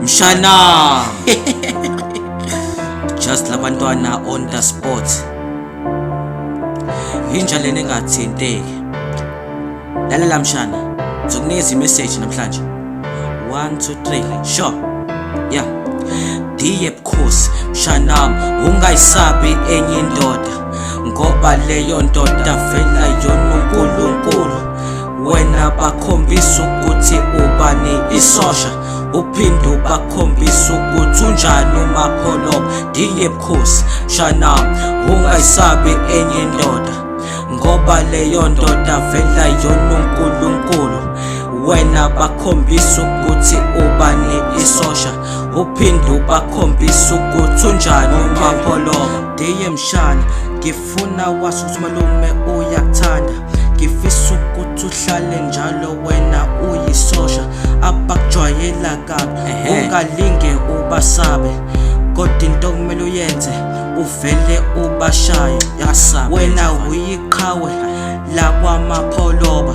Mshana Jazi-labantwana on the spot. Inja lena engathinteki. Lalela mshana, ngizokunikeza imessage namhlanje. 1 2 3 sure. Yeah. Diye Bukhosi mshanam, ungayisabi enye indoda, ngoba leyo ndoda vela yona uNkulunkulu. Wena bakhombisa ukuthi ubani isosha, uphinde ubakhombisa ukuthi unjani uMapholo. Diye Bukhosi mshanam, ungayisabi enye indoda, ngoba leyo ndoda vela yona uNkulunkulu. Wena bakhombisa ukuthi ubani isosha, uphinde ubakhombisa ukuthi unjani uMapholo. Diye mshana, ngifuna wazi ukuthi malume uyakuthanda, ngifisa ukuthi uhlale njalo wena uyisosha. Abakujwayela kabi ungalinge ubasabe, kodwa into kumele uyenze uvele ubashaye. Wena uyiqhawe la kwaMapholoba,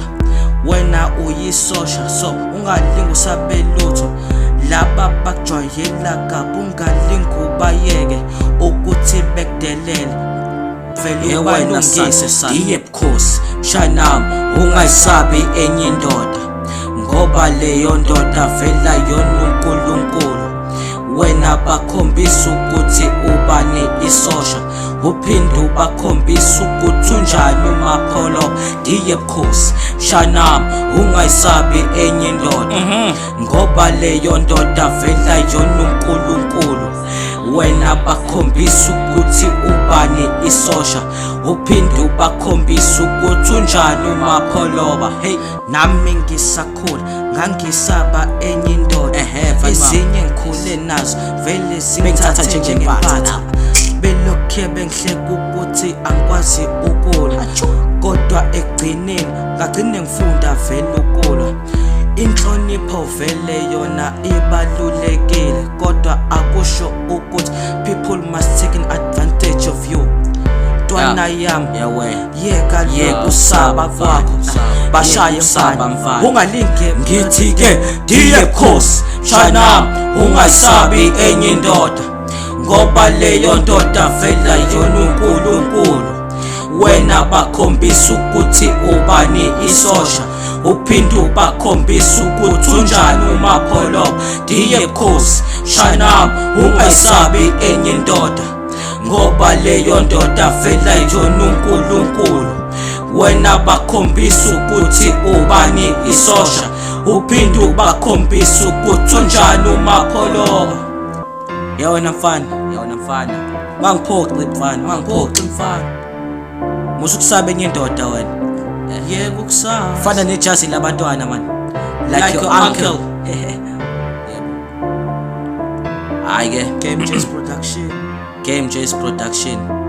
wena uyisosha, so ungalingi usabe lutho. Laba bakujwayela kabi ungalingi ubayeke ukuthi bekudelele, vele ubalungise. Diye Bukhosi mshanam, ungayisabi enye indoda, ngoba leyo ndoda vela yona uNkulunkulu. Wena bakhombisa ukuthi ubani isosha, uphinde ubakhombisa ukuthi unjani uMapholo. Diye Bukhosi mshanam, ungayisabi enye indoda, ngoba leyo ndoda vela yona uNkulunkulu. Wena bakhombisa ukuthi ubani isosha, uphinde ubakhombisa ukuthi unjani uMapholoba. Hey, nami ngisakhula ngangisaba enye indoda, ezinye ngikhule nazo vele zingithatha njengempatha. Belokhe bengihleka ukuthi angikwazi ukulwa, kodwa ekugcineni ngagcine ngifunda vele ukulwa. Inhlonipho vele yona ibalulekile, kodwa akusho ukuthi people must take an advantage of you. Ntwana yami, yeka usaba kwakho, bashaye mfana, ungalinge. Ngithi-ke Diye Bukhosi mshanam, ungayisabi enye indoda, ngoba leyo ndoda vela yona uNkulunkulu. Wena bakhombisa ukuthi ubani isosha, uphinde ubakhombisa ukuthi unjani uMapholo. Diye Bukhosi mshanam, ungayisabi enye indoda, ngoba leyo ndoda vela yona uNkulunkulu. Wena bakhombisa ukuthi ubani isosha, uphinde ubakhombisa ukuthi unjani uMapholo. Yawena mfana, mangiphoqi mfana, musukusaba enye indoda wena. Yebo ukusaba, fana neJazi-labantwana man, like your uncle. Hayi ke Game Jazi Production.